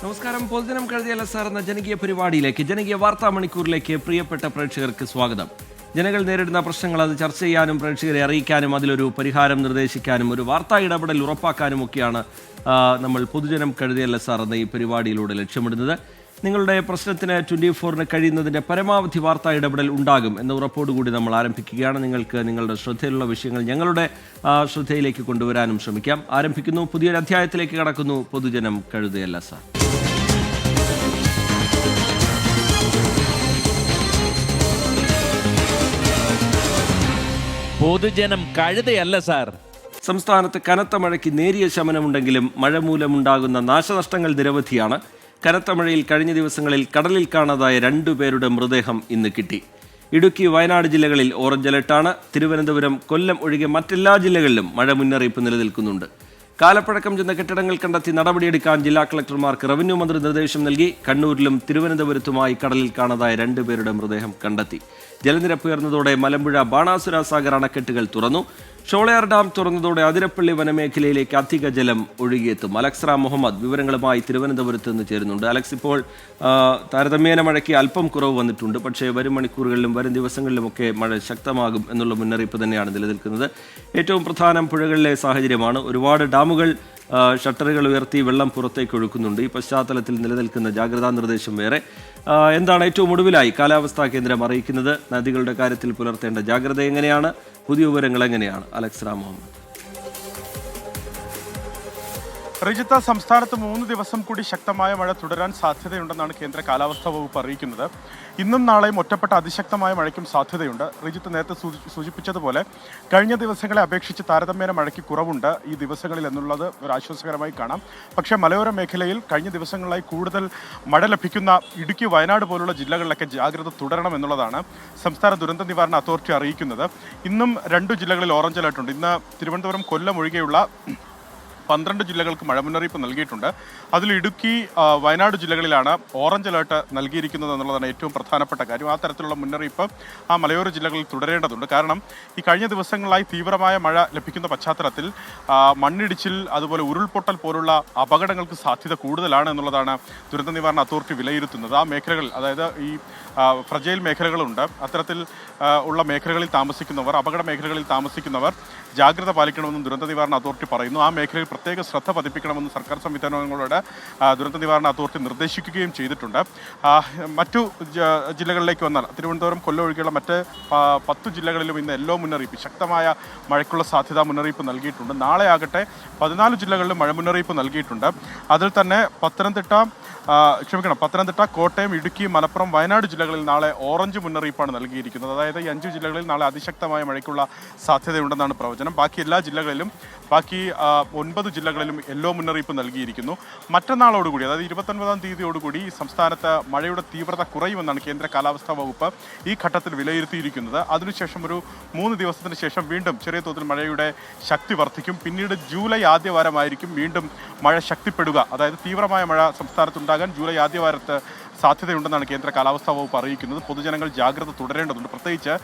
നമസ്കാരം. പൊതുദിനം കഴുതിയല്ല സാർ എന്ന ജനകീയ പരിപാടിയിലേക്ക്, ജനകീയ വാർത്താ മണിക്കൂറിലേക്ക് പ്രിയപ്പെട്ട പ്രേക്ഷകർക്ക് സ്വാഗതം. ജനങ്ങൾ നേരിടുന്ന പ്രശ്നങ്ങൾ അത് ചർച്ച ചെയ്യാനും പ്രേക്ഷകരെ അറിയിക്കാനും അതിലൊരു പരിഹാരം നിർദ്ദേശിക്കാനും ഒരു വാർത്താ ഇടപെടൽ ഉറപ്പാക്കാനും ഒക്കെയാണ് നമ്മൾ പൊതുജനം കഴുതിയല്ല സാർ എന്ന ഈ പരിപാടിയിലൂടെ ലക്ഷ്യമിടുന്നത്. നിങ്ങളുടെ പ്രശ്നത്തിന് 24-ന് കഴിയുന്നതിൻ്റെ പരമാവധി വാർത്താ ഇടപെടൽ ഉണ്ടാകും എന്ന ഉറപ്പോടുകൂടി നമ്മൾ ആരംഭിക്കുകയാണ്. നിങ്ങൾക്ക് നിങ്ങളുടെ ശ്രദ്ധയിലുള്ള വിഷയങ്ങൾ ഞങ്ങളുടെ ശ്രദ്ധയിലേക്ക് കൊണ്ടുവരാനും ശ്രമിക്കാം. ആരംഭിക്കുന്നു, പുതിയൊരു അധ്യായത്തിലേക്ക് കടക്കുന്നു പൊതുജനം കഴുതിയല്ല സാർ. പൊതുജനം കഴുതയല്ല സാർ. സംസ്ഥാനത്ത് കനത്ത മഴയ്ക്ക് നേരിയ ശമനമുണ്ടെങ്കിലും മഴ മൂലമുണ്ടാകുന്ന നാശനഷ്ടങ്ങൾ നിരവധിയാണ്. കനത്ത മഴയിൽ കഴിഞ്ഞ ദിവസങ്ങളിൽ കടലിൽ കാണാതായ 2 പേരുടെ മൃതദേഹം ഇന്ന് കിട്ടി. ഇടുക്കി, വയനാട് ജില്ലകളിൽ ഓറഞ്ച് അലർട്ടാണ്. തിരുവനന്തപുരം, കൊല്ലം ഒഴികെ മറ്റെല്ലാ ജില്ലകളിലും മഴ മുന്നറിയിപ്പ് നിലനിൽക്കുന്നുണ്ട്. കാലപ്പഴക്കം ചെന്ന കെട്ടിടങ്ങൾ കണ്ടെത്തി നടപടിയെടുക്കാൻ ജില്ലാ കളക്ടർമാർക്ക് റവന്യൂ മന്ത്രി നിർദ്ദേശം നൽകി. കണ്ണൂരിലും തിരുവനന്തപുരത്തുമായി കടലിൽ കാണാതായ 2 പേരുടെ മൃതദേഹം കണ്ടെത്തി. ജലനിരപ്പ് ഉയർന്നതോടെ മലമ്പുഴ, ബാണാസുര സാഗർ അണക്കെട്ടുകൾ തുറന്നു. ഷോളയാർ ഡാം തുറന്നതോടെ അതിരപ്പള്ളി വനമേഖലയിലേക്ക് അധിക ജലം ഒഴുകിയെത്തും. അലക്സ് മുഹമ്മദ് വിവരങ്ങളുമായി തിരുവനന്തപുരത്ത് നിന്ന് ചേരുന്നുണ്ട്. അലക്സ്, ഇപ്പോൾ താരതമ്യേന മഴയ്ക്ക് അല്പം കുറവ് വന്നിട്ടുണ്ട്. പക്ഷേ വരും മണിക്കൂറുകളിലും വരും ദിവസങ്ങളിലുമൊക്കെ മഴ ശക്തമാകും എന്നുള്ള മുന്നറിയിപ്പ് തന്നെയാണ് നിലനിൽക്കുന്നത്. ഏറ്റവും പ്രധാനം പുഴകളിലെ സാഹചര്യമാണ്. ഒരുപാട് ഡാമുകൾ ഷട്ടറുകൾ ഉയർത്തി വെള്ളം പുറത്തേക്ക് ഒഴുക്കുന്നുണ്ട്. ഈ പശ്ചാത്തലത്തിൽ നിലനിൽക്കുന്ന ജാഗ്രതാ നിർദ്ദേശം വേറെ. എന്താണ് ഏറ്റവും ഒടുവിലായി കാലാവസ്ഥാ കേന്ദ്രം അറിയിക്കുന്നത്? നദികളുടെ കാര്യത്തിൽ പുലർത്തേണ്ട ജാഗ്രത എങ്ങനെയാണ്? പുതിയ വിവരങ്ങൾ എങ്ങനെയാണ്? അലക്സ് മുഹമ്മദ്. റിജിത്ത, സംസ്ഥാനത്ത് 3 ദിവസം കൂടി ശക്തമായ മഴ തുടരാൻ സാധ്യതയുണ്ടെന്നാണ് കേന്ദ്ര കാലാവസ്ഥാ വകുപ്പ് അറിയിക്കുന്നത്. ഇന്നും നാളെയും ഒറ്റപ്പെട്ട അതിശക്തമായ മഴയ്ക്കും സാധ്യതയുണ്ട്. റിജിത്ത് നേരത്തെ സൂചിപ്പിച്ചതുപോലെ കഴിഞ്ഞ ദിവസങ്ങളെ അപേക്ഷിച്ച് താരതമ്യേന മഴയ്ക്ക് കുറവുണ്ട് ഈ ദിവസങ്ങളിൽ എന്നുള്ളത് ഒരു ആശ്വാസകരമായി കാണാം. പക്ഷേ മലയോര മേഖലയിൽ കഴിഞ്ഞ ദിവസങ്ങളിലായി കൂടുതൽ മഴ ലഭിക്കുന്ന ഇടുക്കി, വയനാട് പോലുള്ള ജില്ലകളിലൊക്കെ ജാഗ്രത തുടരണം എന്നുള്ളതാണ് സംസ്ഥാന ദുരന്ത നിവാരണ അതോറിറ്റി അറിയിക്കുന്നത്. ഇന്നും 2 ജില്ലകളിൽ ഓറഞ്ച് അലർട്ടുണ്ട്. ഇന്ന് തിരുവനന്തപുരം, കൊല്ലം ഒഴികെയുള്ള 12 ജില്ലകൾക്ക് മഴ മുന്നറിയിപ്പ് നൽകിയിട്ടുണ്ട്. അതിൽ ഇടുക്കി, വയനാട് ജില്ലകളിലാണ് ഓറഞ്ച് അലേർട്ട് നൽകിയിരിക്കുന്നത് എന്നുള്ളതാണ് ഏറ്റവും പ്രധാനപ്പെട്ട കാര്യം. ആ തരത്തിലുള്ള മുന്നറിയിപ്പ് ആ മലയോര ജില്ലകളിൽ തുടരേണ്ടതുണ്ട്. കാരണം ഈ കഴിഞ്ഞ ദിവസങ്ങളായി തീവ്രമായ മഴ ലഭിക്കുന്ന പശ്ചാത്തലത്തിൽ മണ്ണിടിച്ചിൽ, അതുപോലെ ഉരുൾപൊട്ടൽ പോലുള്ള അപകടങ്ങൾക്ക് സാധ്യത കൂടുതലാണ് എന്നുള്ളതാണ് ദുരന്ത നിവാരണ അതോറിറ്റി വിലയിരുത്തുന്നത്. ആ മേഖലകൾ, അതായത് ഈ ഫ്രജൈൽ മേഖലകളുണ്ട്, അത്തരത്തിൽ ഉള്ള മേഖലകളിൽ താമസിക്കുന്നവർ, അപകട മേഖലകളിൽ താമസിക്കുന്നവർ ജാഗ്രത പാലിക്കണമെന്നും ദുരന്ത നിവാരണ അതോറിറ്റി പറയുന്നു. ആ മേഖലയിൽ പ്രത്യേക ശ്രദ്ധ പതിപ്പിക്കണമെന്ന് സർക്കാർ സംവിധാനങ്ങളോട് ദുരന്ത നിവാരണ അതോറിറ്റി നിർദ്ദേശിക്കുകയും ചെയ്തിട്ടുണ്ട്. മറ്റു ജില്ലകളിലേക്ക് വന്നാൽ തിരുവനന്തപുരം, കൊല്ലം ഒഴികെയുള്ള മറ്റ് 10 ജില്ലകളിലും ഇന്ന് യെല്ലോ മുന്നറിയിപ്പ്, ശക്തമായ മഴയ്ക്കുള്ള സാധ്യതാ മുന്നറിയിപ്പ് നൽകിയിട്ടുണ്ട്. നാളെ ആകട്ടെ 14 ജില്ലകളിലും മഴ മുന്നറിയിപ്പ് നൽകിയിട്ടുണ്ട്. അതിൽ തന്നെ പത്തനംതിട്ട, കോട്ടയം, ഇടുക്കി, മലപ്പുറം, വയനാട് ജില്ലകളിൽ നാളെ ഓറഞ്ച് മുന്നറിയിപ്പാണ് നൽകിയിരിക്കുന്നത്. അതായത് ഈ 5 ജില്ലകളിൽ നാളെ അതിശക്തമായ മഴയ്ക്കുള്ള സാധ്യതയുണ്ടെന്നാണ് പ്രവചനം. ബാക്കി എല്ലാ ജില്ലകളിലും, ബാക്കി 9 ജില്ലകളിലും യെല്ലോ മുന്നറിയിപ്പ് നൽകിയിരിക്കുന്നു. മറ്റന്നാളോടുകൂടി, അതായത് 29-ാം തീയതിയോടുകൂടി സംസ്ഥാനത്ത് മഴയുടെ തീവ്രത കുറയുമെന്നാണ് കേന്ദ്ര കാലാവസ്ഥാ വകുപ്പ് ഈ ഘട്ടത്തിൽ വിലയിരുത്തിയിരിക്കുന്നത്. അതിനുശേഷം ഒരു 3 ദിവസത്തിന് ശേഷം വീണ്ടും ചെറിയ തോതിൽ മഴയുടെ ശക്തി വർദ്ധിക്കും. പിന്നീട് ജൂലൈ ആദ്യവാരമായിരിക്കും വീണ്ടും മഴ ശക്തിപ്പെടുക. അതായത് തീവ്രമായ മഴ സംസ്ഥാനത്തുണ്ടാകാൻ ജൂലൈ ആദ്യവാരത്ത് സാധ്യതയുണ്ടെന്നാണ് കേന്ദ്ര കാലാവസ്ഥാ വകുപ്പ് അറിയിക്കുന്നത്. പൊതുജനങ്ങൾ ജാഗ്രത തുടരേണ്ടതുണ്ട്. പ്രത്യേകിച്ച്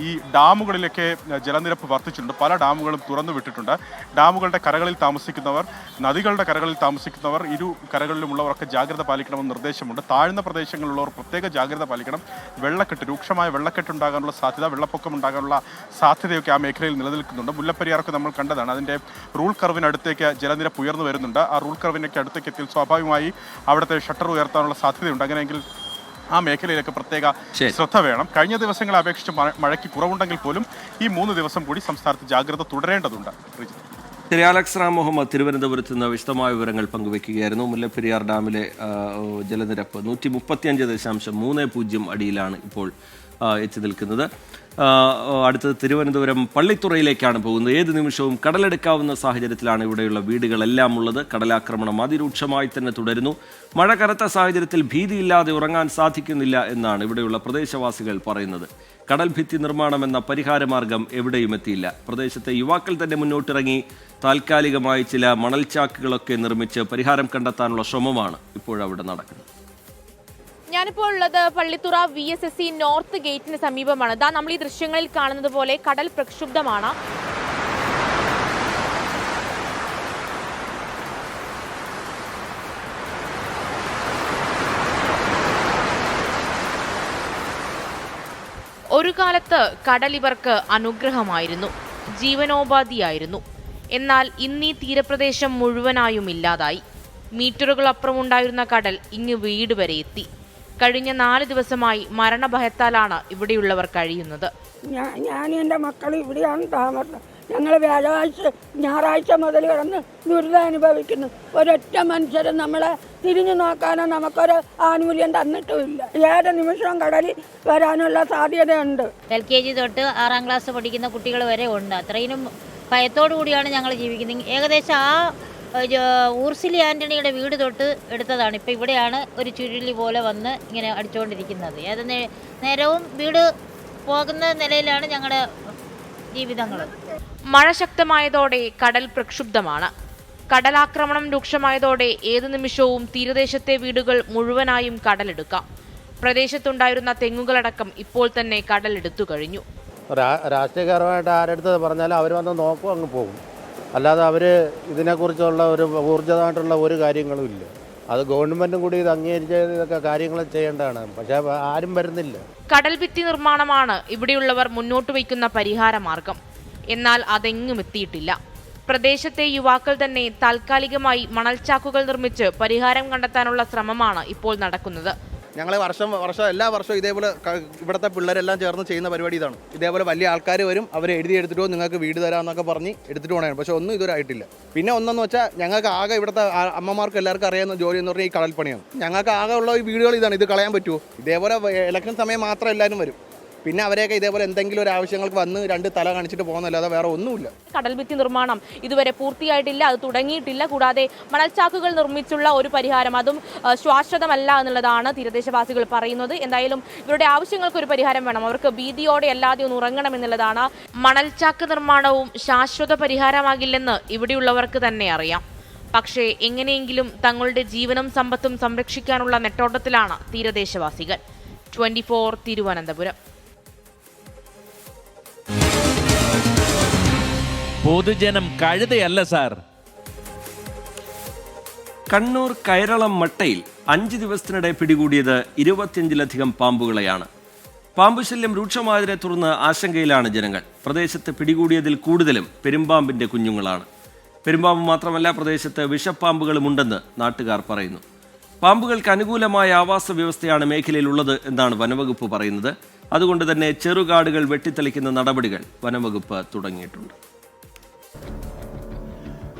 ഈ ഡാമുകളിലൊക്കെ ജലനിരപ്പ് വർദ്ധിച്ചിട്ടുണ്ട്. പല ഡാമുകളും തുറന്നു വിട്ടിട്ടുണ്ട്. ഡാമുകളുടെ കരകളിൽ താമസിക്കുന്നവർ, നദികളുടെ കരകളിൽ താമസിക്കുന്നവർ, ഇരു കരകളിലുമുള്ളവരൊക്കെ ജാഗ്രത പാലിക്കണമെന്ന് നിർദ്ദേശമുണ്ട്. താഴ്ന്ന പ്രദേശങ്ങളിലുള്ളവർ പ്രത്യേക ജാഗ്രത പാലിക്കണം. രൂക്ഷമായ വെള്ളക്കെട്ട് ഉണ്ടാകാനുള്ള സാധ്യത, വെള്ളപ്പൊക്കം ഉണ്ടാകാനുള്ള സാധ്യതയൊക്കെ ആ മേഖലയിൽ നിലനിൽക്കുന്നുണ്ട്. മുല്ലപ്പെരിയാറൊക്കെ നമ്മൾ കണ്ടതാണ്. അതിൻ്റെ റൂൾ കർവിനടുത്തേക്ക് ജലനിരപ്പ് ഉയർന്നു വരുന്നുണ്ട്. ആ റൂൾ കർവിനൊക്കെ അടുത്തേക്ക് എത്തിയാൽ സ്വാഭാവികമായി അവിടുത്തെ ഷട്ടർ ഉയർത്താനുള്ള സാധ്യതയുണ്ട്. അങ്ങനെയെങ്കിൽ ആ മേഖലയിലൊക്കെ പ്രത്യേക ശ്രദ്ധ വേണം. കഴിഞ്ഞ ദിവസങ്ങളെ അപേക്ഷിച്ച് മഴയ്ക്ക് കുറവുണ്ടെങ്കിൽ പോലും ഈ 3 ദിവസം കൂടി സംസ്ഥാനത്ത് ജാഗ്രത തുടരേണ്ടതുണ്ട്. ശരി, അലക്സ് മുഹമ്മദ് തിരുവനന്തപുരത്ത് നിന്ന് വിശദമായ വിവരങ്ങൾ പങ്കുവയ്ക്കുകയായിരുന്നു. മുല്ലപ്പെരിയാർ ഡാമിലെ ജലനിരപ്പ് 135.30 അടിയിലാണ് ഇപ്പോൾ എത്തി നിൽക്കുന്നത്. അടുത്തത് തിരുവനന്തപുരം പള്ളിത്തുറയിലേക്കാണ് പോകുന്നത്. ഏത് നിമിഷവും കടലെടുക്കാവുന്ന സാഹചര്യത്തിലാണ് ഇവിടെയുള്ള വീടുകളെല്ലാം ഉള്ളത്. കടലാക്രമണം അതിരൂക്ഷമായി തന്നെ തുടരുന്നു. മഴ കനത്ത സാഹചര്യത്തിൽ ഭീതിയില്ലാതെ ഉറങ്ങാൻ സാധിക്കുന്നില്ല എന്നാണ് ഇവിടെയുള്ള പ്രദേശവാസികൾ പറയുന്നത്. കടൽ ഭിത്തി നിർമ്മാണം എന്ന പരിഹാരമാർഗം എവിടെയും എത്തിയില്ല. പ്രദേശത്തെ യുവാക്കൾ തന്നെ മുന്നോട്ടിറങ്ങി താൽക്കാലികമായി ചില മണൽച്ചാക്കുകളൊക്കെ നിർമ്മിച്ച് പരിഹാരം കണ്ടെത്താനുള്ള ശ്രമമാണ് ഇപ്പോഴവിടെ നടക്കുന്നത്. ഞാനിപ്പോൾ ഉള്ളത് പള്ളിത്തുറ VSSC നോർത്ത് ഗേറ്റിന് സമീപമാണ്. ഇതാ നമ്മൾ ഈ ദൃശ്യങ്ങളിൽ കാണുന്നത് പോലെ കടൽ പ്രക്ഷുബ്ധമാണ്. ഒരു കാലത്ത് കടൽ ഇവർക്ക് അനുഗ്രഹമായിരുന്നു, ജീവനോപാധിയായിരുന്നു. എന്നാൽ ഇന്നീ തീരപ്രദേശം മുഴുവനായും ഇല്ലാതായി. മീറ്ററുകളപ്പുറമുണ്ടായിരുന്ന കടൽ ഇങ്ങ് വീട് വരെ എത്തി. കഴിഞ്ഞ 4 ദിവസമായി മരണഭയത്താലാണ് ഇവിടെയുള്ളവർ കഴിയുന്നത്. ഞാനും എൻ്റെ മക്കൾ ഇവിടെയാണ് താമസം. ഞങ്ങൾ ഞായറാഴ്ച മുതൽ കിടന്ന് ദുരിതം അനുഭവിക്കുന്നു. ഒരൊറ്റ മനുഷ്യരും നമ്മളെ തിരിഞ്ഞു നോക്കാനോ നമുക്കൊരു ആനുകൂല്യം തന്നിട്ടുമില്ല. ഏത് നിമിഷവും കടലിൽ വരാനുള്ള സാധ്യതയുണ്ട്. LKG തൊട്ട് 6ാം ക്ലാസ് പഠിക്കുന്ന കുട്ടികൾ വരെ ഉണ്ട്. അത്രയും ഭയത്തോടു കൂടിയാണ് ഞങ്ങൾ ജീവിക്കുന്നത്. ഏകദേശം ആ ഊർസിലി ആൻ്റണിയുടെ വീട് തൊട്ട് എടുത്തതാണ്. ഇപ്പം ഇവിടെയാണ് ഒരു ചുഴലി പോലെ വന്ന് ഇങ്ങനെ അടിച്ചുകൊണ്ടിരിക്കുന്നത്. ഏത് നേരവും വീട് പോകുന്ന നിലയിലാണ് ഞങ്ങളുടെ ജീവിതങ്ങൾ. മഴ ശക്തമായതോടെ കടൽ പ്രക്ഷുബ്ധമാണ്. കടലാക്രമണം രൂക്ഷമായതോടെ ഏതു നിമിഷവും തീരദേശത്തെ വീടുകൾ മുഴുവനായും കടലെടുക്കാം. പ്രദേശത്തുണ്ടായിരുന്ന തെങ്ങുകളടക്കം ഇപ്പോൾ തന്നെ കടലെടുത്തു കഴിഞ്ഞു. രാഷ്ട്രീയപരമായിട്ട് ആരെടുത്ത് പറഞ്ഞാലും അവർ വന്ന് നോക്കും, അങ്ങ് പോകും. അല്ലാതെ അവർ ഇതിനെക്കുറിച്ചുള്ള ഒരു ഊർജിതമായിട്ടുള്ള ഒരു കാര്യങ്ങളും ഇല്ല. അത് ഗവൺമെൻറ്റും കൂടി ഇത് അംഗീകരിച്ച് ഇതൊക്കെ കാര്യങ്ങൾ ചെയ്യേണ്ടതാണ്. പക്ഷേ ആരും വരുന്നില്ല. കടൽ ഭിത്തി നിർമ്മാണമാണ് ഇവിടെയുള്ളവർ മുന്നോട്ട് വയ്ക്കുന്ന പരിഹാര മാർഗം. എന്നാൽ അതെങ്ങും എത്തിയിട്ടില്ല. പ്രദേശത്തെ യുവാക്കൾ തന്നെ താൽക്കാലികമായി മണൽച്ചാക്കുകൾ നിർമ്മിച്ച് പരിഹാരം കണ്ടെത്താനുള്ള ശ്രമമാണ് ഇപ്പോൾ നടക്കുന്നത്. ഞങ്ങൾ വർഷം എല്ലാ വർഷവും ഇതേപോലെ ഇവിടുത്തെ പിള്ളേരെല്ലാം ചേർന്ന് ചെയ്യുന്ന പരിപാടി ഇതാണ്. ഇതേപോലെ വലിയ ആൾക്കാർ വരും, അവർ എടുത്തിട്ടോ നിങ്ങൾക്ക് വീട് തരാമെന്നൊക്കെ പറഞ്ഞ് എടുത്തിട്ട് പോകണേ. പക്ഷേ ഒന്നും ഇതുവരെ ആയിട്ടില്ല. പിന്നെ ഒന്നെന്ന് വെച്ചാൽ ഞങ്ങൾക്ക് ആകെ ഇവിടുത്തെ അമ്മമാർക്ക് എല്ലാവർക്കും അറിയാവുന്ന ജോലി എന്ന് പറഞ്ഞാൽ ഈ കടൽപ്പണിയാണ്. ഞങ്ങൾക്ക് ആകെ ഉള്ള ഈ വീടുകൾ ഇതാണ്. ഇത് കളയാൻ പറ്റുമോ? ഇതേപോലെ ഇലക്ഷൻ സമയം മാത്രം എല്ലാവരും വരും. പിന്നെ അവരെയൊക്കെ ഇതേപോലെ എന്തെങ്കിലും ഒരു ആവശ്യങ്ങൾക്ക് വന്ന് 2 തല കാണിച്ചിട്ട് പോകുന്നല്ലാതെ വേറെ ഒന്നുമില്ല. കടൽ ഭിത്തി നിർമ്മാണം ഇതുവരെ പൂർത്തിയായിട്ടില്ല, അത് തുടങ്ങിയിട്ടില്ല. കൂടാതെ മണൽച്ചാക്കുകൾ നിർമ്മിച്ചുള്ള ഒരു പരിഹാരം അതും ശാശ്വതമല്ല എന്നുള്ളതാണ് തീരദേശവാസികൾ പറയുന്നത്. എന്തായാലും ഇവരുടെ ആവശ്യങ്ങൾക്ക് ഒരു പരിഹാരം വേണം. അവർക്ക് ഭീതിയോടെ അല്ലാതെ ഒന്ന് ഉറങ്ങണം എന്നുള്ളതാണ്. മണൽച്ചാക്ക് നിർമ്മാണവും ശാശ്വത പരിഹാരമാകില്ലെന്ന് ഇവിടെയുള്ളവർക്ക് തന്നെ അറിയാം. പക്ഷേ എങ്ങനെയെങ്കിലും തങ്ങളുടെ ജീവനും സമ്പത്തും സംരക്ഷിക്കാനുള്ള നെട്ടോട്ടത്തിലാണ് തീരദേശവാസികൾ. 24 തിരുവനന്തപുരം. പൊതുജനം കഴുതയല്ല സാർ. കണ്ണൂർ കൈരളം മട്ടയിൽ 5 ദിവസത്തിനിടെ പിടികൂടിയത് 25ലധികം പാമ്പുകളെയാണ്. പാമ്പുശല്യം രൂക്ഷമായതിനെ തുടർന്ന് ആശങ്കയിലാണ് ജനങ്ങൾ. പ്രദേശത്ത് പിടികൂടിയതിൽ കൂടുതലും പെരുമ്പാമ്പിന്റെ കുഞ്ഞുങ്ങളാണ്. പെരുമ്പാമ്പ് മാത്രമല്ല, പ്രദേശത്ത് വിഷപ്പാമ്പുകളുമുണ്ടെന്ന് നാട്ടുകാർ പറയുന്നു. പാമ്പുകൾക്ക് അനുകൂലമായ ആവാസ വ്യവസ്ഥയാണ് മേഖലയിലുള്ളത് എന്നാണ് വനവകുപ്പ് പറയുന്നത്. അതുകൊണ്ട് തന്നെ ചെറുകാടുകൾ വെട്ടിത്തെളിക്കുന്ന നടപടികൾ വനവകുപ്പ് തുടങ്ങിയിട്ടുണ്ട്.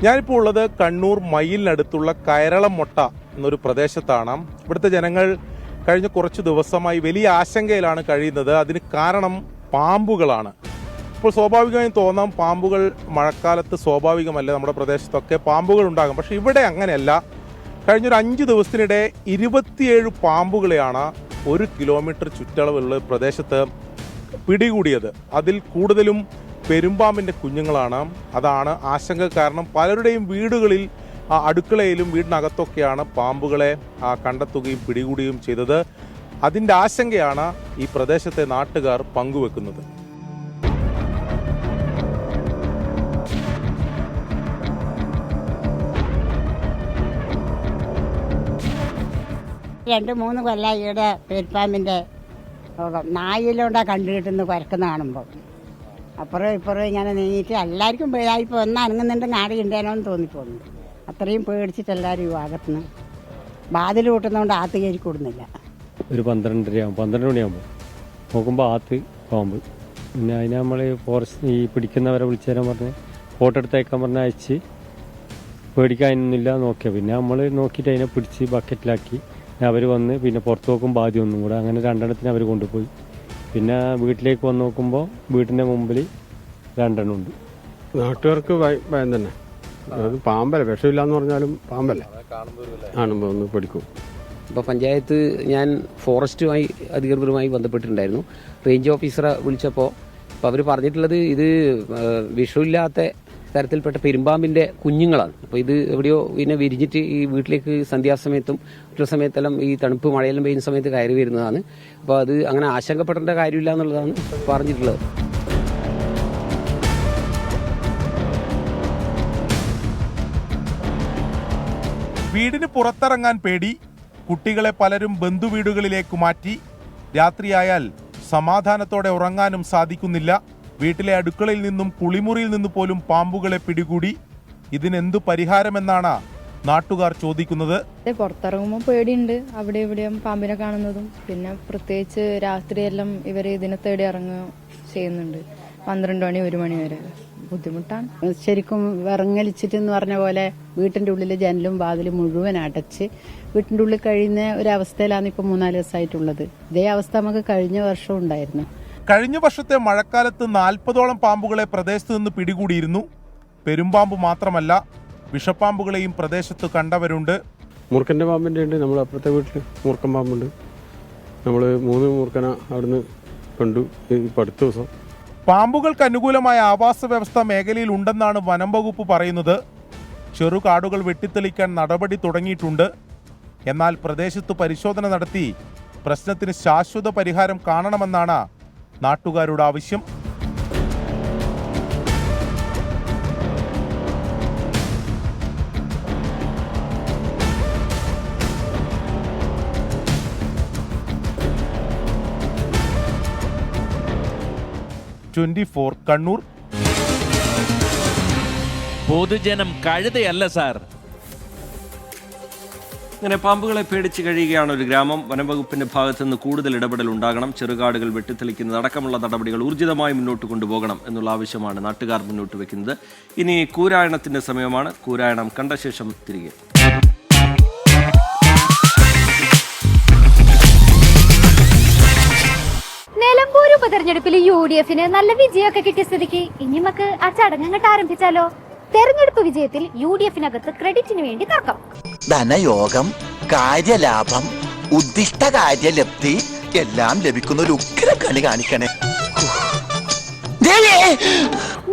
ഞാനിപ്പോൾ ഉള്ളത് കണ്ണൂർ മയിലിനടുത്തുള്ള കൈരളം മൊട്ട എന്നൊരു പ്രദേശത്താണ്. ഇവിടുത്തെ ജനങ്ങൾ കഴിഞ്ഞ കുറച്ച് ദിവസമായി വലിയ ആശങ്കയിലാണ് കഴിയുന്നത്. അതിന് കാരണം പാമ്പുകളാണ്. ഇപ്പോൾ സ്വാഭാവികമായും തോന്നാം, പാമ്പുകൾ മഴക്കാലത്ത് സ്വാഭാവികമല്ല, നമ്മുടെ പ്രദേശത്തൊക്കെ പാമ്പുകൾ ഉണ്ടാകും. പക്ഷേ ഇവിടെ അങ്ങനെയല്ല. കഴിഞ്ഞൊരു 5 ദിവസത്തിനിടെ 27 പാമ്പുകളെയാണ് 1 കിലോമീറ്റർ ചുറ്റളവുള്ള പ്രദേശത്ത് പിടികൂടിയത്. അതിൽ കൂടുതലും പെരുമ്പാമ്പിൻ്റെ കുഞ്ഞുങ്ങളാണ്. അതാണ് ആശങ്ക. കാരണം പലരുടെയും വീടുകളിൽ അടുക്കളയിലും വീടിനകത്തൊക്കെയാണ് പാമ്പുകളെ കണ്ടെത്തുകയും പിടികൂടുകയും ചെയ്തത്. അതിൻ്റെ ആശങ്കയാണ് ഈ പ്രദേശത്തെ നാട്ടുകാർ പങ്കുവെക്കുന്നത്. രണ്ട് 3 കൊല്ലം ഈടെ പെരുമ്പാമ്പിൻ്റെ നായിലൂടെ കണ്ടുകിട്ടുന്ന കുരക്കുന്ന കാണുമ്പോൾ അപ്പുറം ഇപ്പുറം ഇങ്ങനെ നീങ്ങിയിട്ട് എല്ലാവർക്കും പേടായിപ്പോൾ ഒന്ന് അനങ്ങുന്നുണ്ടെങ്കിൽ ആട് കിണ്ടേനോന്ന് തോന്നിപ്പോകുന്നു. അത്രയും പേടിച്ചിട്ട് എല്ലാവരും ഈ ഭാഗത്തുനിന്ന് വാതിൽ കൂട്ടുന്നതുകൊണ്ട് ആത്ത് കയറി കൂടുന്നില്ല. ഒരു 12 മണിയാകുമ്പോൾ നോക്കുമ്പോൾ ആത്ത് പാമ്പ്. പിന്നെ അതിനെ നമ്മൾ ഫോറസ്റ്റ് ഈ പിടിക്കുന്നവരെ വിളിച്ചു തരാൻ പറഞ്ഞ് ഫോട്ടോ എടുത്തേക്കാൻ പറഞ്ഞ് അയച്ച് പേടിക്കാനൊന്നുമില്ല നോക്കിയാൽ. പിന്നെ നമ്മൾ നോക്കിയിട്ട് അതിനെ പിടിച്ച് ബക്കറ്റിലാക്കി അവർ വന്ന് പിന്നെ പുറത്ത് നോക്കുമ്പോൾ ആദ്യം ഒന്നും കൂടെ അങ്ങനെ 2 എണ്ണത്തിന് അവർ കൊണ്ടുപോയി. പിന്നെ വീട്ടിലേക്ക് വന്ന് നോക്കുമ്പോൾ വീട്ടിൻ്റെ മുമ്പിൽ 2 എണ്ണം ഉണ്ട്. നാട്ടുകാർക്ക് ഭയം തന്നെ. അത് പാമ്പല്ല, വിഷമില്ലാന്ന് പറഞ്ഞാലും പാമ്പല്ല, കാണുമ്പോൾ ഒന്ന് പിടിക്കും. ഇപ്പോൾ പഞ്ചായത്ത് ഞാൻ ഫോറസ്റ്റുമായി അധികൃതരുമായി ബന്ധപ്പെട്ടിട്ടുണ്ടായിരുന്നു. റേഞ്ച് ഓഫീസറെ വിളിച്ചപ്പോൾ അവർ പറഞ്ഞിട്ടുള്ളത് ഇത് വിഷമില്ലാത്ത തരത്തിൽപ്പെട്ട പെരുമ്പാമ്പിൻ്റെ കുഞ്ഞുങ്ങളാണ്. അപ്പോൾ ഇത് എവിടെയോ പിന്നെ വിരിഞ്ഞിട്ട് ഈ വീട്ടിലേക്ക് സന്ധ്യാസമയത്തും മറ്റു സമയത്തെല്ലാം ഈ തണുപ്പ് മഴയെല്ലാം പെയ്യുന്ന സമയത്ത് കയറി വരുന്നതാണ്. അപ്പോൾ അത് അങ്ങനെ ആശങ്കപ്പെടേണ്ട കാര്യമില്ല എന്നുള്ളതാണ് പറഞ്ഞിട്ടുള്ളത്. വീടിന് പുറത്തിറങ്ങാൻ പേടി. കുട്ടികളെ പലരും ബന്ധുവീടുകളിലേക്ക് മാറ്റി. രാത്രിയായാൽ സമാധാനത്തോടെ ഉറങ്ങാനും സാധിക്കുന്നില്ല. വീട്ടിലെ അടുക്കളയിൽ നിന്നും കുളിമുറിയിൽ നിന്ന് പോലും പാമ്പുകളെ പിടികൂടി. ഇതിനെന്തു പരിഹാരമെന്നാണ് നാട്ടുകാർ ചോദിക്കുന്നത്. പുറത്തിറങ്ങുമ്പോൾ പേടിയുണ്ട്, അവിടെ ഇവിടെയും പാമ്പിനെ കാണുന്നതും. പിന്നെ പ്രത്യേകിച്ച് രാത്രിയെല്ലാം ഇവർ ഇതിനെ തേടി ഇറങ്ങുക ചെയ്യുന്നുണ്ട്. 12 മണി 1 മണി വരെ ബുദ്ധിമുട്ടാണ്. ശരിക്കും വിറങ്ങലിച്ചിട്ടെന്ന് പറഞ്ഞ പോലെ വീട്ടിൻ്റെ ഉള്ളിൽ ജനലും വാതിലും മുഴുവൻ അടച്ച് വീട്ടിൻ്റെ ഉള്ളിൽ കഴിയുന്ന ഒരവസ്ഥയിലാണ് ഇപ്പോൾ 3-4 ദിവസമായിട്ടുള്ളത്. ഇതേ അവസ്ഥ നമുക്ക് കഴിഞ്ഞ വർഷം ഉണ്ടായിരുന്നു. കഴിഞ്ഞ വർഷത്തെ മഴക്കാലത്ത് 40ഓളം പാമ്പുകളെ പ്രദേശത്ത് നിന്ന് പിടികൂടിയിരുന്നു. പെരുമ്പാമ്പ് മാത്രമല്ല, വിഷപ്പാമ്പുകളെയും പ്രദേശത്ത് കണ്ടവരുണ്ട്. മൂർഖൻ്റെ പാമ്പിൻ്റെ ഉണ്ട്. നമ്മൾ അപ്പുറത്തെ വീട്ടിൽ മൂർഖൻ പാമ്പുണ്ട്. നമ്മൾ 3 മൂർഖന അവിടുന്ന് കണ്ടു ഇപ്പം അടുത്ത ദിവസം. പാമ്പുകൾക്ക് അനുകൂലമായ ആവാസ വ്യവസ്ഥ മേഖലയിൽ ഉണ്ടെന്നാണ് വനം വകുപ്പ് പറയുന്നത്. ചെറുകാടുകൾ വെട്ടിത്തെളിക്കാൻ നടപടി തുടങ്ങിയിട്ടുണ്ട്. എന്നാൽ പ്രദേശത്ത് പരിശോധന നടത്തി പ്രശ്നത്തിന് ശാശ്വത പരിഹാരം കാണണമെന്നാണ് നാട്ടുകാരുടെ ആവശ്യം. കണ്ണൂർ. പൊതുജനം കഴുതയല്ല സാർ. ഇങ്ങനെ പാമ്പുകളെ പേടിച്ച് കഴിയുകയാണ് ഒരു ഗ്രാമം. വനംവകുപ്പിന്റെ ഭാഗത്തു നിന്ന് കൂടുതൽ ഇടപെടൽ ഉണ്ടാകണം. ചെറുകാടുകൾ വെട്ടിത്തെളിക്കുന്നത് അടക്കമുള്ള നടപടികൾ ഊർജിതമായി മുന്നോട്ട് കൊണ്ടുപോകണം എന്നുള്ള ആവശ്യമാണ് നാട്ടുകാർ മുന്നോട്ട് വെക്കുന്നത്. ഇനി കൂരായണത്തിന്റെ സമയമാണ്. കൂരായണം കണ്ട ശേഷം തിരികെ. നിലമ്പൂർ ഉപതെരഞ്ഞെടുപ്പിൽ UDF-ന് നല്ല വിജയമൊക്കെ കിട്ടിയ സ്ഥിതിക്ക് ഇനി നമുക്ക് ആ ചടങ്ങ് ആരംഭിച്ചാലോ? തെരഞ്ഞെടുപ്പ് വിജയത്തിൽ UDF-നകത്ത് ക്രെഡിറ്റിന് വേണ്ടി തർക്കം. ധനയോഗം, കാര്യലാഭം, ഉദ്ദിഷ്ട കാര്യലബ്ധി എല്ലാം ലഭിക്കുന്ന ഒരു ഉഗ്രകളി കാണിക്കണേ.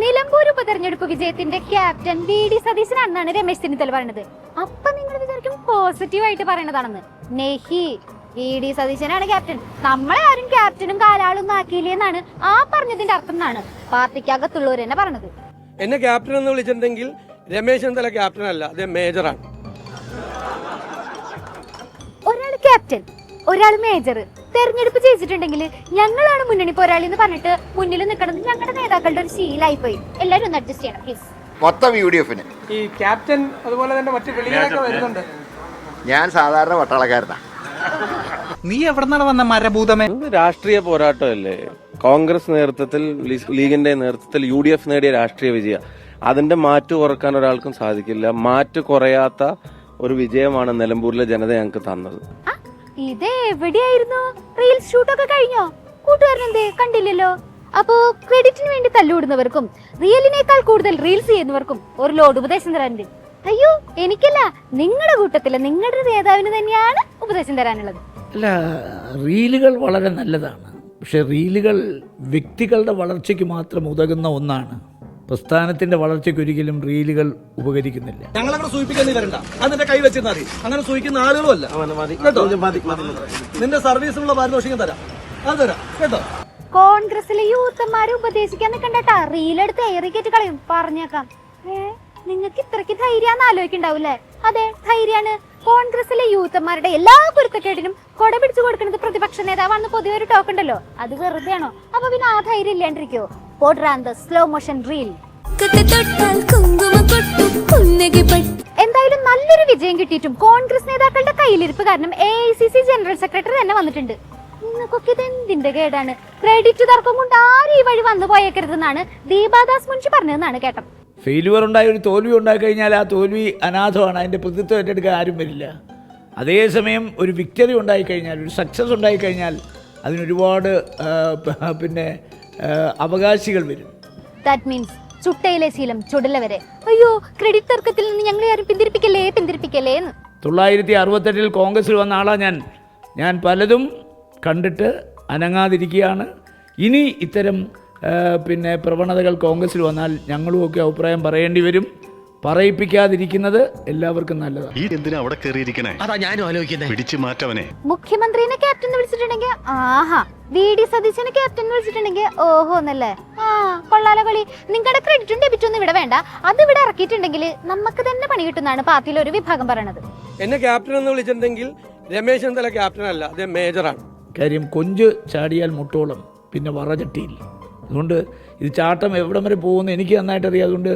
നിലമ്പൂർ ഉപതെരഞ്ഞെടുപ്പ് വിജയത്തിന്റെ ക്യാപ്റ്റൻ VD സതീശനാണെന്നാണ് രമേശ് ചെന്നിത്തല പറയുന്നത്. അപ്പൊ നിങ്ങൾ വിചാരിക്കും പോസിറ്റീവായിട്ട് പറയണതാണെന്ന്. നെഹി, VD സതീശനാണ് ക്യാപ്റ്റൻ. നമ്മളെ ആരും ക്യാപ്റ്റനും കാലാളൊന്നും ആക്കിയില്ലേന്നാണ് ആ പറഞ്ഞതിന്റെ അർത്ഥം എന്നാണ് പാർട്ടിക്കകത്തുള്ളവർ തന്നെ പറഞ്ഞത്. എന്നെ ക്യാപ്റ്റൻ എന്ന് വിളിച്ചിട്ടുണ്ടെങ്കിൽ രമേശ് ചെന്നിത്തല ക്യാപ്റ്റൻ അല്ല, അത് മേജറാണ്. ഒരാൾ ക്യാപ്റ്റൻ, ഒരാൾ മേജർ. തെരഞ്ഞെടുപ്പ് ജയിച്ചിട്ടുണ്ടെങ്കിൽ ഞങ്ങളാണ് മുന്നണി പോരാളി എന്ന് പറഞ്ഞിട്ട് മുന്നിൽ നിൽക്കുന്നത് ഞങ്ങളുടെ നേതാക്കളുടെ ഒരു ശീലമായി പോയി. എല്ലാവരും ഒന്ന് അഡ്ജസ്റ്റ് ചെയ്യണം പ്ലീസ്. മൊത്തം UDF-ന് ഈ ക്യാപ്റ്റൻ അതുപോലെ തന്നെ മറ്റു വെളിയിലൊക്കെ വരുന്നുണ്ട്. ഞാൻ സാധാരണ പട്ടാളക്കാരനാ. നീ എവിടെന്നാണ് വന്ന മരഭൂതമേ? രാഷ്ട്രീയ പോരാട്ടമല്ലേ. കോൺഗ്രസ് നേതൃത്വത്തിൽ, ലീഗിന്റെ നേതൃത്വത്തിൽ UDF നേടിയ രാഷ്ട്രീയ വിജയം. അതിന്റെ മാറ്റ് കുറക്കാൻ ഒരാൾക്കും സാധിക്കില്ല. മാറ്റ് കുറയാത്ത ഒരു വിജയമാണ് നിലമ്പൂരിലെ ജനത ഞങ്ങൾക്ക് തന്നത്. ഇത് എവിടെയായിരുന്നു? റീൽസ് ഷൂട്ടൊക്കെ കഴിഞ്ഞോ? കൂട്ടുകാരനെന്തേ കണ്ടില്ലല്ലോ. അപ്പോ ക്രെഡിറ്റിന് വേണ്ടി തല്ലുകൂടുന്നവർക്കും റിയലിനേക്കാൾ കൂടുതൽ റീൽസ് ചെയ്യുന്നവർക്കും ഒരു ലോഡ് ഉപദേശം തരാനുണ്ട്. അയ്യോ, എനിക്കല്ല, നിങ്ങളുടെ കൂട്ടത്തില് നിങ്ങളുടെ നേതാവിന് തന്നെയാണ് ഉപദേശം തരാനുള്ളത്. അല്ല, റീലുകൾ വളരെ നല്ലതാണ്. പക്ഷെ റീലുകൾ വ്യക്തികളുടെ വളർച്ചയ്ക്ക് മാത്രം ഉതകുന്ന ഒന്നാണ്. പ്രസ്ഥാനത്തിന്റെ വളർച്ചയ്ക്ക് ഒരിക്കലും റീലുകൾ ഉപകരിക്കുന്നില്ല. ഞങ്ങളങ്ങനെ സൂചിപ്പിക്കാൻ വരണ്ട. അതിന്റെ കൈ വെച്ചിരുന്നാൽ മതി. അങ്ങനെ സൂചിക്കുന്ന ആളുകളും അല്ല കേട്ടോ. നിന്റെ സർവീസിനുള്ള പാരിതോഷികം തരാം, അത് തരാം കേട്ടോ. കോൺഗ്രസിലെ യൂത്തന്മാരെ ഉപദേശിക്കാൻ നിൽക്കണ്ടട്ടാ. റീലെടുത്ത് ഏറിക്കേറ്റ് കളയും, പറഞ്ഞേക്കാം. നിങ്ങൾക്ക് ഇത്രയ്ക്ക് ധൈര്യാന്ന് ആലോചിക്കണ്ടാവൂലേ? അതെ, ധൈര്യാണ്. കോൺഗ്രസിലെ യൂത്തന്മാരുടെ എല്ലാ കുരുത്തക്കേടിനും കൊട പിടിച്ചു കൊടുക്കുന്നത് പ്രതിപക്ഷ നേതാവാണെന്ന് പൊതുവെ ഒരു ടോക്ക് ഉണ്ടല്ലോ. അത് വെറുതെയാണോ? അപ്പൊ പിന്നെ ആ ധൈര്യം ഇല്ലാണ്ടിരിക്കോ? Slow motion reel. എന്തായാലും നല്ലൊരു വിജയം കിട്ടിയിട്ടും കോൺഗ്രസ് നേതാക്കളുടെ കയ്യിലിരിപ്പ് കാരണം AICC ജനറൽ സെക്രട്ടറി തന്നെ വന്നിട്ടുണ്ട്. നിങ്ങൾക്കൊക്കെ ഇത് എന്തിന്റെ കേടാണ്? ക്രെഡിറ്റ് തർക്കം കൊണ്ട് ആരും ഈ വഴി വന്നു പോയേക്കരുതെന്നാണ് ദീപാദാസ് മുൻഷി പറഞ്ഞതെന്നാണ് കേട്ടത്. ഫെയിലുവർ ഉണ്ടായി, ഒരു തോൽവി ഉണ്ടായി കഴിഞ്ഞാൽ ആ തോൽവി അനാഥമാണ്. അതിൻ്റെ പ്രതിത്വം ഏറ്റെടുക്കാൻ ആരും വരില്ല. അതേസമയം ഒരു വിക്ടറി ഉണ്ടായിക്കഴിഞ്ഞാൽ, ഒരു സക്സസ് ഉണ്ടായിക്കഴിഞ്ഞാൽ അതിനൊരുപാട് അവകാശികൾ വരും. ദാറ്റ് മീൻസ് ചുട്ടയിലെ ശീലം ചുടല വരെ. അയ്യോ, ക്രെഡിറ്റ് തർക്കത്തിൽ നിന്ന് ഞങ്ങളെ ആരും പിന്തിരിപ്പിക്കല്ലേ എന്ന്. 1968 കോൺഗ്രസിൽ വന്ന ആളാണ് ഞാൻ പലതും കണ്ടിട്ട് അനങ്ങാതിരിക്കുകയാണ്. ഇനി ഇത്തരം പ്രവണതകൾ കോൺഗ്രസിൽ വന്നാൽ ഞങ്ങളുമൊക്കെ അഭിപ്രായം പറയേണ്ടി വരും. പറയിപ്പിക്കാതിരിക്കുന്നത് എല്ലാവർക്കും നല്ലതാണ്. മുഖ്യമന്ത്രിനെ ക്യാപ്റ്റൻ വിളിച്ചിട്ടുണ്ടെങ്കിൽ ആഹാ, VD സതീശനെ ക്യാപ്റ്റൻ വിളിച്ചിട്ടുണ്ടെങ്കിൽ ഓഹോ എന്നല്ലേ. കൊള്ളാലോ കളി. നിങ്ങളുടെ ക്രെഡിറ്റും ഡെബിറ്റും ഒന്നും ഇവിടെ വേണ്ട. അത് ഇവിടെ ഇറക്കിയിട്ടുണ്ടെങ്കിൽ നമുക്ക് തന്നെ പണി കിട്ടുന്നതാണ് പാർട്ടിയിൽ ഒരു വിഭാഗം പറയണത്. എന്നെ ക്യാപ്റ്റൻ എന്ന് വിളിച്ചിട്ടുണ്ടെങ്കിൽ രമേശ് ചെന്നിത്തല ക്യാപ്റ്റൻ അല്ല, അത് മേജറാണ്. കാര്യം കൊഞ്ച് ചാടിയാൽ മുട്ടോളം പിന്നെ വറചട്ടിയില്ല. അതുകൊണ്ട് ഇത് ചാട്ടം എവിടം വരെ പോകുമെന്ന് എനിക്ക് നന്നായിട്ട് അറിയാം. അതുകൊണ്ട്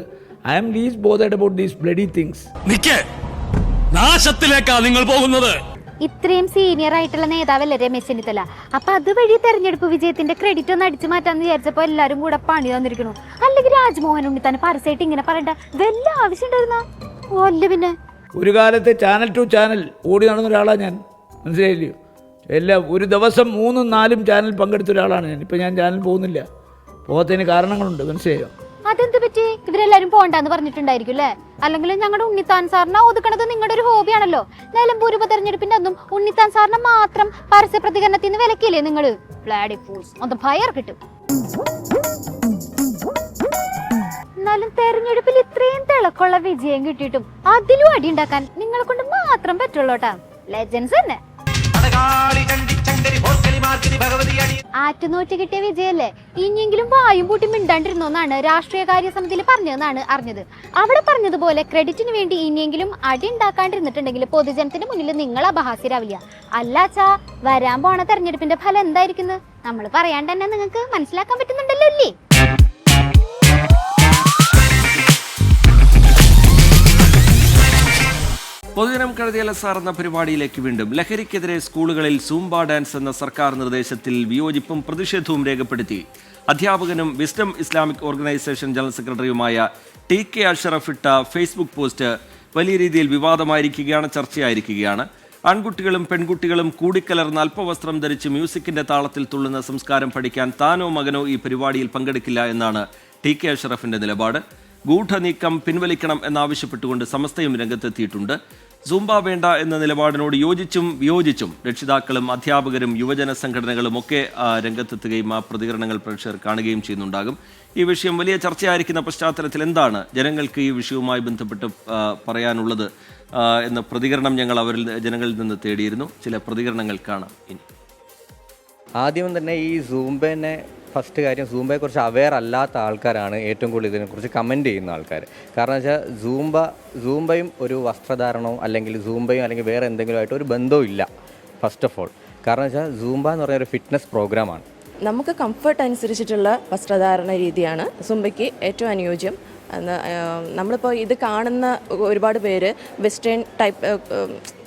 I am least bothered about these bloody things. നാശത്തിലേക്കാ നിങ്ങൾ പോകുന്നത്. ഇത്രയും സീനിയർ ആയിട്ടുള്ള നേതാവല്ലേ രമേശ് ചെന്നിത്തല. അപ്പൊ അതുവഴി തെരഞ്ഞെടുപ്പ് വിജയത്തിന്റെ ക്രെഡിറ്റ് ഒന്ന് അടിച്ചു മാറ്റാന്ന് വിചാരിച്ചപ്പോ എല്ലാരും കൂടെ പണി തന്നിരിക്കണു. അല്ലെങ്കിൽ രാജ്മോഹൻ ഉണ്ണിത്താൻ പരസ്യമായിട്ട് ഇങ്ങനെ പറയണ്ട വല്ല ആവശ്യം ഉണ്ടായിരുന്ന അല്ല. പിന്നെ ഒരു കാലത്ത് ചാനൽ ടു ചാനൽ ഓടി നടന്ന ഒരാളാണ് ഞാൻ, മനസ്സിലായില്ലയോ? ഒരു ദിവസം 3-4 ചാനൽ പങ്കെടുത്ത ഒരാളാണ് ഞാൻ. ഇപ്പം ഞാൻ ചാനൽ പോകുന്നില്ല. പോകത്തതിന് കാരണങ്ങളുണ്ട്, മനസ്സിലായോ? അതെന്ത് പറ്റി? ഇവരെല്ലാരും പോണ്ടെന്ന് പറഞ്ഞിട്ടുണ്ടായിരിക്കും അല്ലേ? അല്ലെങ്കിൽ ഞങ്ങളുടെ ഉണ്ണിത്താൻ സാറിനെ ഒതുക്കണത് നിങ്ങളുടെ ഒരു ഹോബിയാണല്ലോ. നിലമ്പൂർ ഉപതെരഞ്ഞെടുപ്പിന്റെ ഒന്നും ഉണ്ണിത്താൻ സാറിനെ മാത്രം പരസ്യ പ്രതികരണത്തിൽ നിന്ന് വിലക്കില്ലേ നിങ്ങൾ? ബ്ലാഡി ഫൂൾസ്, ഒന്ന് ഫയർ കിട്ടും. എന്നാലും തെരഞ്ഞെടുപ്പിൽ ഇത്രയും തിളക്കുള്ള വിജയം കിട്ടിയിട്ടും അതിലും അടി ഉണ്ടാക്കാൻ നിങ്ങളെ കൊണ്ട് മാത്രം പറ്റുള്ളൂട്ടാ. ലെജൻസ് തന്നെ. ആറ്റുനോറ്റ് കിട്ടിയ വിജയല്ലേ? ഇനിയെങ്കിലും വായും പൂട്ടി മിണ്ടാണ്ടിരുന്നോന്നാണ് രാഷ്ട്രീയ കാര്യസമിതിയിൽ പറഞ്ഞതെന്നാണ് അറിഞ്ഞത്. അവിടെ പറഞ്ഞതുപോലെ ക്രെഡിറ്റിന് വേണ്ടി ഇനിയെങ്കിലും അടി ഉണ്ടാക്കാണ്ടിരുന്നിട്ടുണ്ടെങ്കിൽ പൊതുജനത്തിന് മുന്നിൽ നിങ്ങൾ അപഹാസ്യരാവില്ല. അല്ലാച്ചാ വരാൻ പോണ തെരഞ്ഞെടുപ്പിന്റെ ഫലം എന്തായിരിക്കുന്നു നമ്മൾ പറയാണ്ട് തന്നെ നിങ്ങൾക്ക് മനസ്സിലാക്കാൻ പറ്റുന്നുണ്ടല്ലോ അല്ലേ? പൊതുജനം കഴുതിയ LSR എന്ന പരിപാടിയിലേക്ക് വീണ്ടും. ലഹരിക്കെതിരെ സ്കൂളുകളിൽ സൂംബ ഡാൻസ് എന്ന സർക്കാർ നിർദ്ദേശത്തിൽ വിയോജിപ്പും പ്രതിഷേധവും രേഖപ്പെടുത്തി അധ്യാപകനും വിസ്ഡം ഇസ്ലാമിക് ഓർഗനൈസേഷൻ ജനറൽ സെക്രട്ടറിയുമായ TK അഷറഫ് ഇട്ട ഫേസ്ബുക്ക് പോസ്റ്റ് വലിയ രീതിയിൽ വിവാദമായിരിക്കുകയാണ്, ചർച്ചയായിരിക്കുകയാണ്. ആൺകുട്ടികളും പെൺകുട്ടികളും കൂടിക്കലർന്ന് അല്പവസ്ത്രം ധരിച്ച് മ്യൂസിക്കിന്റെ താളത്തിൽ തുള്ളുന്ന സംസ്കാരം പഠിക്കാൻ താനോ മകനോ ഈ പരിപാടിയിൽ പങ്കെടുക്കില്ല എന്നാണ് TK അഷറഫിന്റെ നിലപാട്. ഗൂഢനീക്കം പിൻവലിക്കണം എന്നാവശ്യപ്പെട്ടുകൊണ്ട് സമസ്തയും രംഗത്തെത്തിയിട്ടുണ്ട്. സൂംബ വേണ്ട എന്ന നിലപാടിനോട് യോജിച്ചും വിയോജിച്ചും രക്ഷിതാക്കളും അധ്യാപകരും യുവജന സംഘടനകളും ഒക്കെ രംഗത്തെത്തുകയും ആ പ്രതികരണങ്ങൾ പ്രേക്ഷകർ കാണുകയും ചെയ്യുന്നുണ്ടാകും. ഈ വിഷയം വലിയ ചർച്ചയായിരിക്കുന്ന പശ്ചാത്തലത്തിൽ എന്താണ് ജനങ്ങൾക്ക് ഈ വിഷയവുമായി ബന്ധപ്പെട്ട് പറയാനുള്ളത് എന്ന പ്രതികരണം ഞങ്ങൾ ജനങ്ങളിൽ നിന്ന് തേടിയിരുന്നു. ചില പ്രതികരണങ്ങൾ കാണാം ഇനി. ആദ്യം തന്നെ ഈ സൂംബേനെ ഫസ്റ്റ് കാര്യം, സൂംബയെക്കുറിച്ച് അവെയർ അല്ലാത്ത ആൾക്കാരാണ് ഏറ്റവും കൂടുതൽ ഇതിനെക്കുറിച്ച് കമൻറ്റ് ചെയ്യുന്ന ആൾക്കാർ. കാരണം വെച്ചാൽ സൂംബയും ഒരു വസ്ത്രധാരണവും അല്ലെങ്കിൽ സൂംബയും അല്ലെങ്കിൽ വേറെ എന്തെങ്കിലും ആയിട്ട് ഒരു ബന്ധവും ഇല്ല ഫസ്റ്റ് ഓഫ് ഓൾ. കാരണം വെച്ചാൽ സൂംബ എന്ന് പറയുന്ന ഒരു ഫിറ്റ്നസ് പ്രോഗ്രാമാണ്. നമുക്ക് കംഫർട്ട് അനുസരിച്ചിട്ടുള്ള വസ്ത്രധാരണ രീതിയാണ് സുംബയ്ക്ക് ഏറ്റവും അനുയോജ്യം. നമ്മളിപ്പോൾ ഇത് കാണുന്ന ഒരുപാട് പേര് വെസ്റ്റേൺ ടൈപ്പ്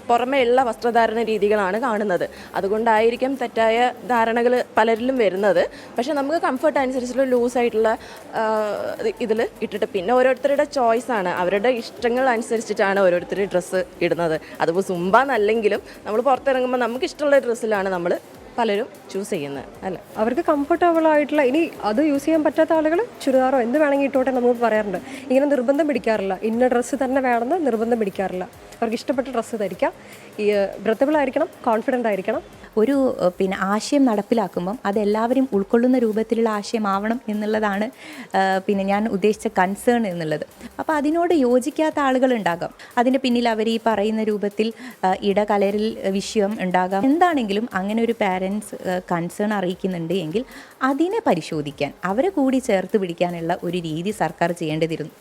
പുറമേ ഉള്ള വസ്ത്രധാരണ രീതികളാണ് കാണുന്നത്. അതുകൊണ്ടായിരിക്കും തെറ്റായ ധാരണകൾ പലരിലും വരുന്നത്. പക്ഷേ നമുക്ക് കംഫർട്ട് അനുസരിച്ചുള്ള ലൂസായിട്ടുള്ള ഇതിൽ ഇട്ടിട്ട് പിന്നെ ഓരോരുത്തരുടെ ചോയ്സാണ്, അവരുടെ ഇഷ്ടങ്ങൾ അനുസരിച്ചിട്ടാണ് ഓരോരുത്തർ ഡ്രസ്സ് ഇടുന്നത്. അതിപ്പോൾ സുംബ എന്നല്ലെങ്കിലും നമ്മൾ പുറത്തിറങ്ങുമ്പോൾ നമുക്ക് ഇഷ്ടമുള്ള ഡ്രസ്സിലാണ് നമ്മൾ പലരും ചൂസ് ചെയ്യുന്നത് അല്ല. അവർക്ക് കംഫർട്ടബിൾ ആയിട്ടുള്ള, ഇനി അത് യൂസ് ചെയ്യാൻ പറ്റാത്ത ആളുകൾ ചുരിദാറോ എന്ത് വേണമെങ്കിൽ ഇട്ടോട്ടെ നമുക്ക് പറയാറുണ്ട്. ഇങ്ങനെ നിർബന്ധം പിടിക്കാറില്ല, ഇന്ന ഡ്രസ്സ് തന്നെ വേണമെന്ന് നിർബന്ധം പിടിക്കാറില്ല. അവർക്ക് ഇഷ്ടപ്പെട്ട ഡ്രസ്സ് ധരിക്കാം. ഈ ബ്രത്തബിൾ ആയിരിക്കണം, കോൺഫിഡൻ്റ് ആയിരിക്കണം. ഒരു ആശയം നടപ്പിലാക്കുമ്പം അതെല്ലാവരും ഉൾക്കൊള്ളുന്ന രൂപത്തിലുള്ള ആശയമാവണം എന്നുള്ളതാണ് ഞാൻ ഉദ്ദേശിച്ച കൺസേൺ എന്നുള്ളത്. അപ്പോൾ അതിനോട് യോജിക്കാത്ത ആളുകളുണ്ടാകാം. അതിൻ്റെ പിന്നിൽ അവർ ഈ പറയുന്ന രൂപത്തിൽ ഇടകലരിൽ വിഷയം ഉണ്ടാകാം. എന്താണെങ്കിലും അങ്ങനെ ഒരു പാരൻസ് കൺസേൺ അറിയിക്കുന്നുണ്ട് എങ്കിൽ അതിനെ പരിശോധിക്കാൻ, അവരെ കൂടി ചേർത്ത് പിടിക്കാനുള്ള ഒരു രീതി സർക്കാർ ചെയ്യേണ്ടതിരുന്നു.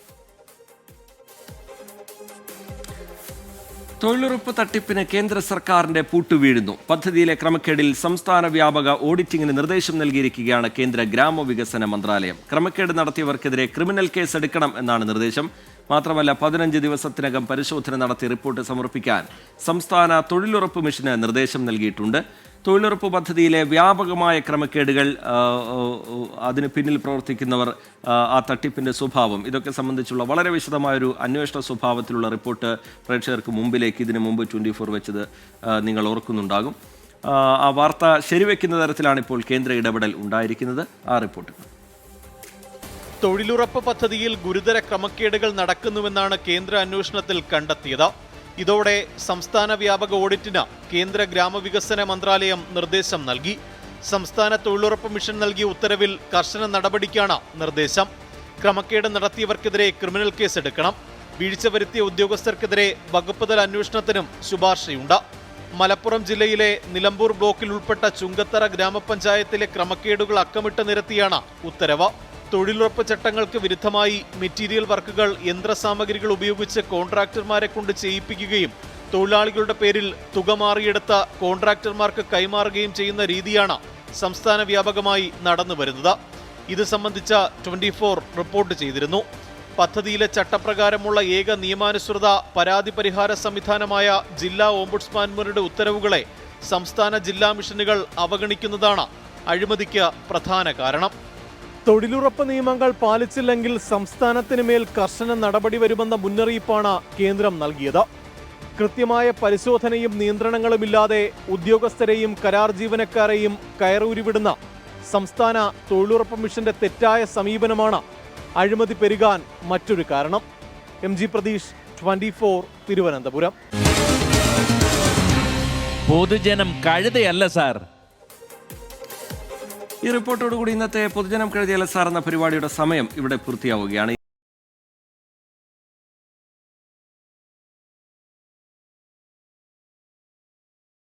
തൊഴിലുറപ്പ് തട്ടിപ്പിന് കേന്ദ്ര സർക്കാരിന്റെ പൂട്ടുവീഴുന്നു. പദ്ധതിയിലെ ക്രമക്കേടിൽ സംസ്ഥാന വ്യാപക ഓഡിറ്റിംഗിന് നിർദ്ദേശം നൽകിയിരിക്കുകയാണ് കേന്ദ്ര ഗ്രാമവികസന മന്ത്രാലയം. ക്രമക്കേട് നടത്തിയവർക്കെതിരെ ക്രിമിനൽ കേസ് എടുക്കണം എന്നാണ് നിർദ്ദേശം. മാത്രമല്ല 15 ദിവസത്തിനകം പരിശോധന നടത്തി റിപ്പോർട്ട് സമർപ്പിക്കാൻ സംസ്ഥാന തൊഴിലുറപ്പ് മിഷന് നിർദ്ദേശം നൽകിയിട്ടുണ്ട്. തൊഴിലുറപ്പ് പദ്ധതിയിലെ വ്യാപകമായ ക്രമക്കേടുകൾ, അതിന് പിന്നിൽ പ്രവർത്തിക്കുന്നവർ, ആ തട്ടിപ്പിൻ്റെ സ്വഭാവം, ഇതൊക്കെ സംബന്ധിച്ചുള്ള വളരെ വിശദമായൊരു അന്വേഷണ സ്വഭാവത്തിലുള്ള റിപ്പോർട്ട് പ്രേക്ഷകർക്ക് മുമ്പിലേക്ക് ഇതിനു മുമ്പ് 24 വെച്ചത് നിങ്ങൾ ഓർക്കുന്നുണ്ടാകും. ആ വാർത്ത ശരിവെക്കുന്ന തരത്തിലാണ് ഇപ്പോൾ കേന്ദ്ര ഇടപെടൽ ഉണ്ടായിരിക്കുന്നത്. ആ റിപ്പോർട്ട്. തൊഴിലുറപ്പ് പദ്ധതിയിൽ ഗുരുതര ക്രമക്കേടുകൾ നടക്കുന്നുവെന്നാണ് കേന്ദ്ര അന്വേഷണത്തിൽ കണ്ടെത്തിയത്. ഇതോടെ സംസ്ഥാന വ്യാപക ഓഡിറ്റിന് കേന്ദ്ര ഗ്രാമവികസന മന്ത്രാലയം നിർദ്ദേശം നൽകി. സംസ്ഥാന തൊഴിലുറപ്പ് മിഷൻ നൽകിയ ഉത്തരവിൽ കർശന നടപടിക്കാണ് നിർദ്ദേശം. ക്രമക്കേട് നടത്തിയവർക്കെതിരെ ക്രിമിനൽ കേസ് എടുക്കണം. വീഴ്ച വരുത്തിയ ഉദ്യോഗസ്ഥർക്കെതിരെ വകുപ്പ് തല അന്വേഷണത്തിനും ശുപാർശയുണ്ട്. മലപ്പുറം ജില്ലയിലെ നിലമ്പൂർ ബ്ലോക്കിൽ ഉൾപ്പെട്ട ചുങ്കത്തറ ഗ്രാമപഞ്ചായത്തിലെ ക്രമക്കേടുകൾ അക്കമിട്ട് നിരത്തിയാണ് ഉത്തരവ്. തൊഴിലുറപ്പ് ചട്ടങ്ങൾക്ക് വിരുദ്ധമായി മെറ്റീരിയൽ വർക്കുകൾ, യന്ത്രസാമഗ്രികൾ ഉപയോഗിച്ച് കോൺട്രാക്ടർമാരെ കൊണ്ട് ചെയ്യിപ്പിക്കുകയും തൊഴിലാളികളുടെ പേരിൽ തുക മാറിയെടുത്ത കോൺട്രാക്ടർമാർക്ക് കൈമാറുകയും ചെയ്യുന്ന രീതിയാണ് സംസ്ഥാന വ്യാപകമായി നടന്നു വരുന്നത്. ഇത് സംബന്ധിച്ച 24 റിപ്പോർട്ട് ചെയ്തിരുന്നു. പദ്ധതിയിലെ ചട്ടപ്രകാരമുള്ള ഏക നിയമാനുസൃത പരാതി പരിഹാര സംവിധാനമായ ജില്ലാ ഓംബുഡ്സ്മാൻമാരുടെ ഉത്തരവുകളെ സംസ്ഥാന ജില്ലാ മിഷനുകൾ അവഗണിക്കുന്നതാണ് അഴിമതിക്ക് പ്രധാന കാരണം. തൊഴിലുറപ്പ് നിയമങ്ങൾ പാലിച്ചില്ലെങ്കിൽ സംസ്ഥാനത്തിന് മേൽ കർശന നടപടി വരുമെന്ന മുന്നറിയിപ്പാണ് കേന്ദ്രം നൽകിയത്. കൃത്യമായ പരിശോധനയും നിയന്ത്രണങ്ങളുമില്ലാതെ ഉദ്യോഗസ്ഥരെയും കരാർ ജീവനക്കാരെയും കയറൂരിവിടുന്ന സംസ്ഥാന തൊഴിലുറപ്പ് മിഷന്റെ തെറ്റായ സമീപനമാണ് അഴിമതി പെരുകാൻ മറ്റൊരു കാരണം. MG പ്രതീഷ്, 24, തിരുവനന്തപുരം. പൊതുജനം കഴുതയല്ല സാർ. ഈ റിപ്പോർട്ടോടുകൂടി ഇന്നത്തെ പൊതുജനം കഴുതിയല്ല സാർ എന്ന പരിപാടിയുടെ സമയം ഇവിടെ പൂർത്തിയാവുകയാണ്.